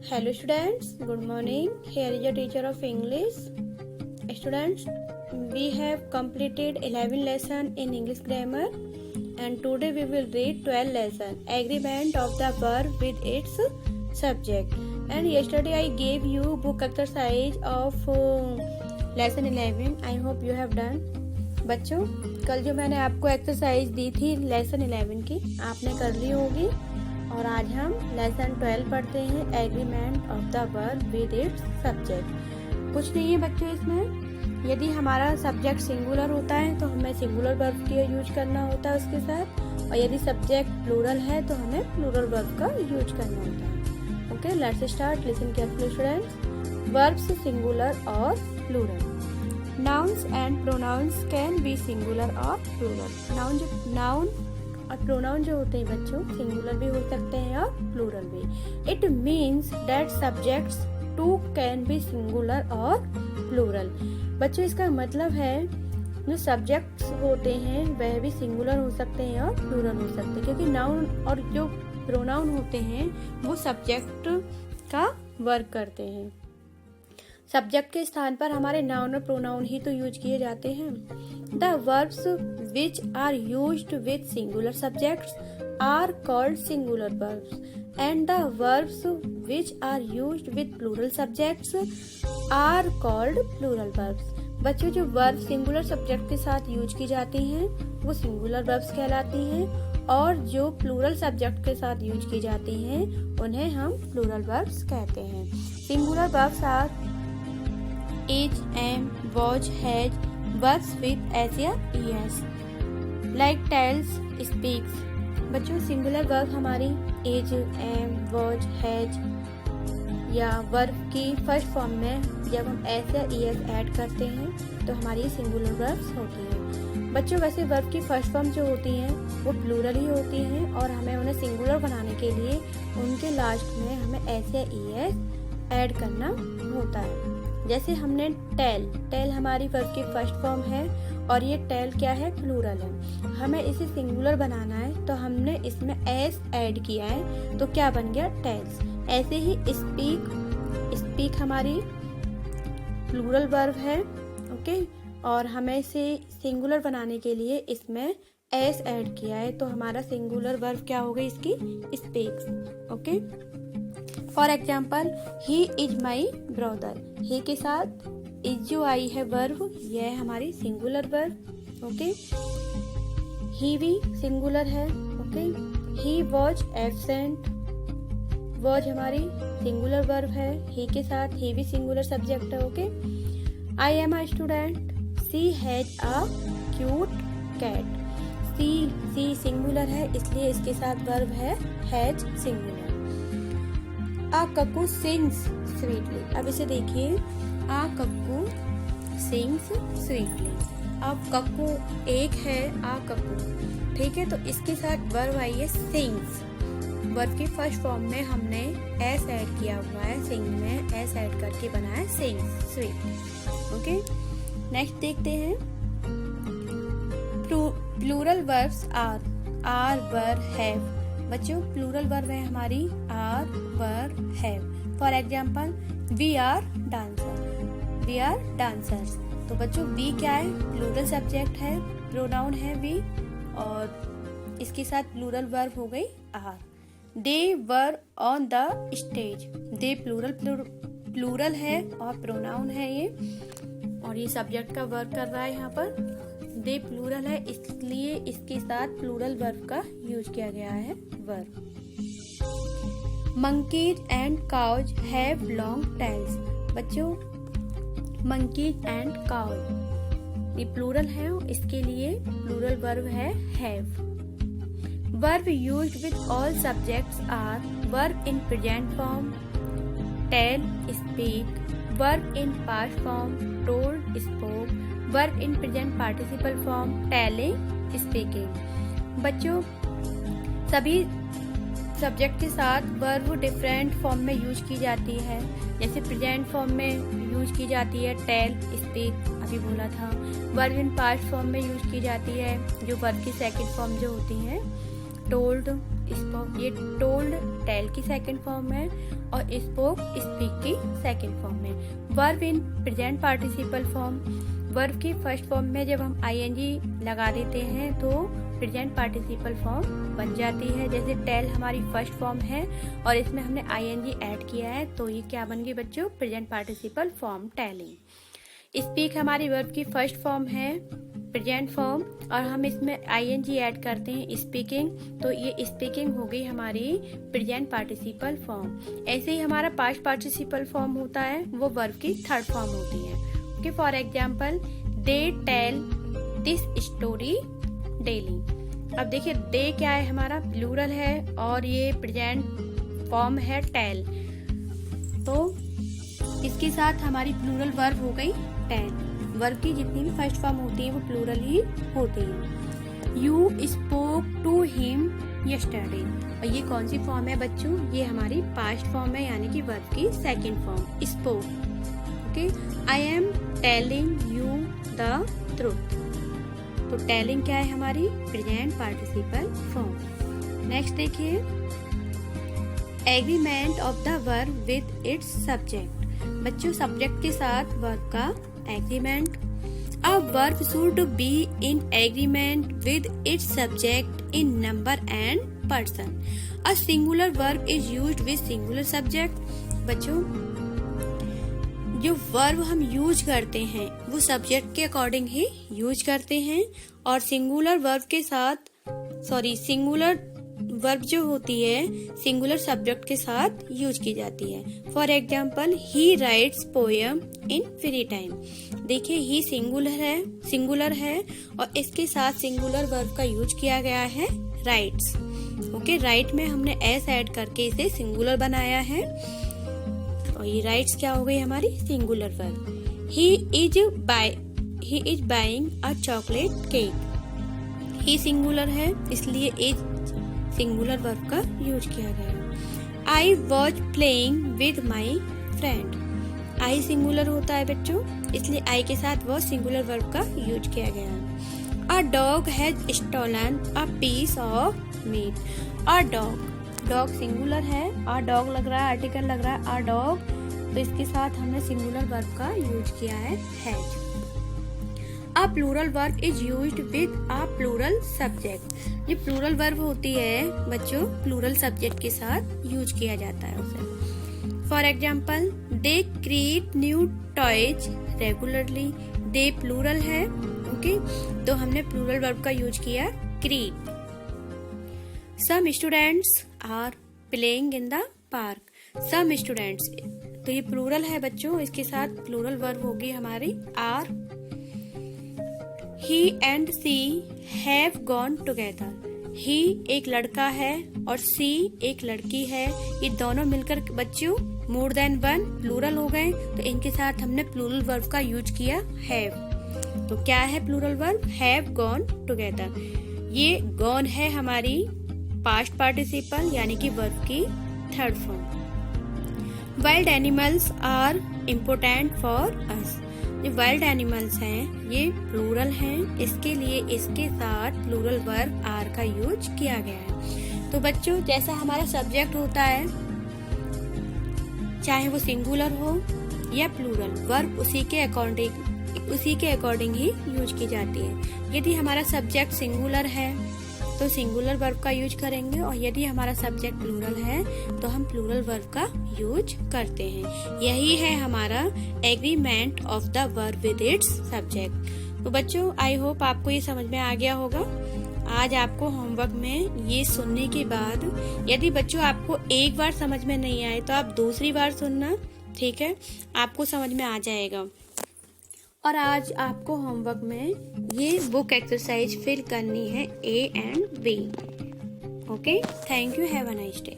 Hello students, good morning. Here is your teacher of English. Students, we have completed 11 lesson in English grammar and today we will read 12 lesson. Agreement of the verb with its subject. And yesterday I gave you book exercise of lesson 11. I hope you have done. बच्चों, कल जो मैंने आपको exercise दी थी lesson 11 की आपने कर ली होगी और आज हम लेसन 12 पढ़ते हैं agreement of the verb with its subject. कुछ नहीं है बच्चों, इसमें यदि हमारा सब्जेक्ट सिंगुलर होता है तो हमें सिंगुलर वर्ब का यूज करना होता है उसके साथ, और यदि सब्जेक्ट प्लूरल है तो हमें प्लूरल वर्ब का यूज करना होता है। Okay, let's start. Listen carefully students. Verbs singular और plural. Nouns and pronouns can be singular or plural. Noun और pronoun जो होते हैं बच्चों singular भी हो सकते हैं और plural भी. It means that subjects too can be singular or plural. बच्चों इसका मतलब है जो subjects होते हैं वह भी singular हो सकते हैं और plural हो सकते हैं, क्योंकि noun और जो pronoun होते हैं वो subject का वर्क करते हैं। सब्जेक्ट के स्थान पर हमारे नाउन और प्रोनाउन ही तो यूज किए जाते हैं। The verbs which are used with singular subjects are called singular verbs and the verbs which are used with plural subjects are called plural verbs. बच्चों, जो वर्ब सिंगुलर सब्जेक्ट के साथ use की जाती हैं वो सिंगुलर वर्ब्स कहलाती हैं और जो प्लूरल सब्जेक्ट के साथ यूज की जाती हैं उन्हें हम प्लूरल वर्ब्स कहते हैं। Singular verbs are is, am, was, has, verbs with s या es, like tells, speaks। बच्चों, सिंगुलर वर्ब हमारी is, am, was, has या वर्ब की फर्स्ट फॉर्म में जब हम s या es ऐड करते हैं तो हमारी सिंगुलर वर्ब्स होती हैं। बच्चों, वैसे वर्ब की फर्स्ट फॉर्म जो होती हैं वो प्लूरल ही होती हैं और हमें उन्हें सिंगुलर बनाने के लिए उनके लास्ट में हमें s या es ऐड करना होता है। जैसे हमने टेल हमारी वर्ब की फर्स्ट फॉर्म है और ये टेल क्या है, प्लूरल है। हमें इसे सिंगुलर बनाना है तो हमने इसमें एस ऐड किया है तो क्या बन गया, टेल्स। ऐसे ही स्पीक हमारी प्लूरल वर्ब है, ओके, और हमें इसे सिंगुलर बनाने के लिए इसमें एस ऐड किया है तो हमारा सिंगुलर वर्ब क्या हो गई इसकी, speaks. Okay, for example he is my brother. He के साथ इज जो आई है वर्ब यह है हमारी सिंगुलर वर्ब। ओके, ही भी सिंगुलर है। Okay, he was absent. Was हमारी सिंगुलर वर्ब है, ही के साथ ही भी सिंगुलर सब्जेक्ट है। Okay, I am a student. She has a cute cat. She singular है इसलिए इसके साथ वर्ब है has singular. A cuckoo sings sweetly. अब इसे देखिए, आ कक्कू सिंग्स स्वीटली। अब कक्कू एक है, आ कक्कू, ठीक है, तो इसके साथ वर्ब आई है सिंग्स। वर्ब की फर्स्ट फॉर्म में हमने एस ऐड किया हुआ है, सिंग में एस ऐड करके बना है सिंग्स स्वीटली। ओके, नेक्स्ट देखते हैं। Plural verbs are were have. बच्चों, प्लूरल वर्ब है हमारी are were have. For example, we are dancers. तो बच्चों वी क्या है, प्लूरल सब्जेक्ट है, प्रोनाउन है वी और इसके साथ प्लूरल वर्ब हो गई are. They were on the stage. They plural है और प्रोनाउन है ये, और ये सब्जेक्ट का वर्ब कर रहा है यहाँ पर। दे प्लूरल है इसलिए इसके साथ प्लूरल वर्ब का यूज किया गया है verb. Monkeys and cows have long tails. बच्चों, मंकीज एंड काउज ये प्लूरल है, इसके लिए प्लूरल वर्ब है have. Verb used with all subjects are verb in present form tell speak, verb in past form told spoke, verb in present participle form telling speaking. बच्चों, सभी subject के साथ verb different form में use की जाती है। जैसे present form में यूज की जाती है टेल स्पीक, अभी बोला था। वर्ब इन पास्ट फॉर्म में यूज की जाती है जो वर्ब की सेकंड फॉर्म जो होती है टोल्ड, स्पोक, ये टोल्ड टेल की सेकंड फॉर्म है और स्पोक स्पीक की सेकंड फॉर्म है। Verb in present participle form, verb की फर्स्ट फॉर्म में जब हम ing लगा देते हैं तो प्रेजेंट पार्टिसिपल फॉर्म बन जाती है। जैसे टेल हमारी फर्स्ट फॉर्म है और इसमें हमने ing ऐड किया है तो ये क्या बन गई बच्चों, present participle form telling. Speak हमारी वर्ब की फर्स्ट फॉर्म है, प्रेजेंट फॉर्म, और हम इसमें ing ऐड करते हैं स्पीकिंग, तो ये स्पीकिंग हो गई हमारी प्रेजेंट पार्टिसिपल फॉर्म। ऐसे ही हमारा पास्ट पार्टिसिपल फॉर्म होता है, वो वर्ब की थर्ड फॉर्म होती है। Okay, for example they tell this story daily. अब देखिए दे क्या है, हमारा प्लूरल है और ये प्रेजेंट फॉर्म है टेल, तो इसके साथ हमारी प्लूरल वर्ब हो गई टेल। वर्ब की जितनी भी फर्स्ट फॉर्म होती है वो प्लूरल ही होती है। You spoke to him yesterday, और ये कौन सी फॉर्म है बच्चों, ये हमारी पास्ट फॉर्म है यानी कि वर्ब की second form spoke. Okay, I am telling you the truth, तो टेलिंग क्या है हमारी प्रेजेंट पार्टिसिपल फॉर्म। नेक्स्ट देखिए, agreement of the verb with its subject. बच्चों सब्जेक्ट के साथ वर्ब का agreement. A verb should be in agreement with its subject in number and person. A singular verb is used with singular subject. बच्चों जो verb हम use करते हैं वो सब्जेक्ट के अकॉर्डिंग ही यूज करते हैं और सिंगुलर वर्ब के साथ सिंगुलर वर्ब जो होती है सिंगुलर सब्जेक्ट के साथ यूज की जाती है। For example he rights poem in free time. देखिए ही सिंगुलर है और इसके साथ सिंगुलर वर्ब का यूज किया गया है राइट्स। ओके, राइट में हमने एस ऐड करके इसे सिंगुलर बनाया है और ये राइट्स क्या हो गई हमारी singular verb. He is buying a chocolate cake. He singular है इसलिए इज सिंगुलर वर्ब का यूज किया गया। I was playing with my friend. I singular होता है बच्चों, इसलिए आई के साथ वो सिंगुलर वर्ब का यूज किया गया। A dog has stolen a piece of meat. A dog singular है, अ डॉग लग रहा है, आर्टिकल लग रहा है अ डॉग, तो इसके साथ हमने सिंगुलर वर्ब का यूज किया है has. A plural verb is used with a plural subject. ये प्लूरल वर्ब होती है बच्चों, प्लूरल सब्जेक्ट के साथ यूज किया जाता है उसे। For example they create new toys regularly. They plural है, ओके, तो हमने प्लूरल वर्ब का यूज किया create. Some students are playing in the park. Some students, तो ये प्लूरल है बच्चों, इसके साथ प्लूरल वर्ब होगी हमारी are. He and she have gone together. He एक लड़का है और सी एक लड़की है, ये दोनों मिलकर बच्चों मोर देन वन प्लूरल हो गए, तो इनके साथ हमने प्लूरल वर्ब का यूज किया हैव। तो क्या है plural verb, have gone together. ये गॉन है हमारी पास्ट पार्टिसिपल यानी कि वर्ब की third form. Wild animals are important for us. जो वाइल्ड एनिमल्स हैं ये प्लूरल हैं, इसके लिए इसके साथ प्लूरल वर्ब आर का यूज किया गया है। तो बच्चों जैसा हमारा सब्जेक्ट होता है चाहे वो सिंगुलर हो या प्लूरल, वर्ब उसी के अकॉर्डिंग ही यूज की जाती है। यदि हमारा सब्जेक्ट सिंगुलर है तो सिंगुलर वर्ब का यूज करेंगे और यदि हमारा सब्जेक्ट प्लूरल है तो हम प्लूरल वर्ब का यूज करते हैं। यही है हमारा agreement of the verb with its subject. तो बच्चों आई होप आपको ये समझ में आ गया होगा। आज आपको होमवर्क में ये सुनने के बाद यदि बच्चों आपको एक बार समझ में नहीं आए तो आप दूसरी बार सुनना, ठीक है, आपको समझ में आ जाएगा। और आज आपको होमवर्क में ये बुक एक्सरसाइज फिल करनी है A and B। Okay, thank you, have a nice day.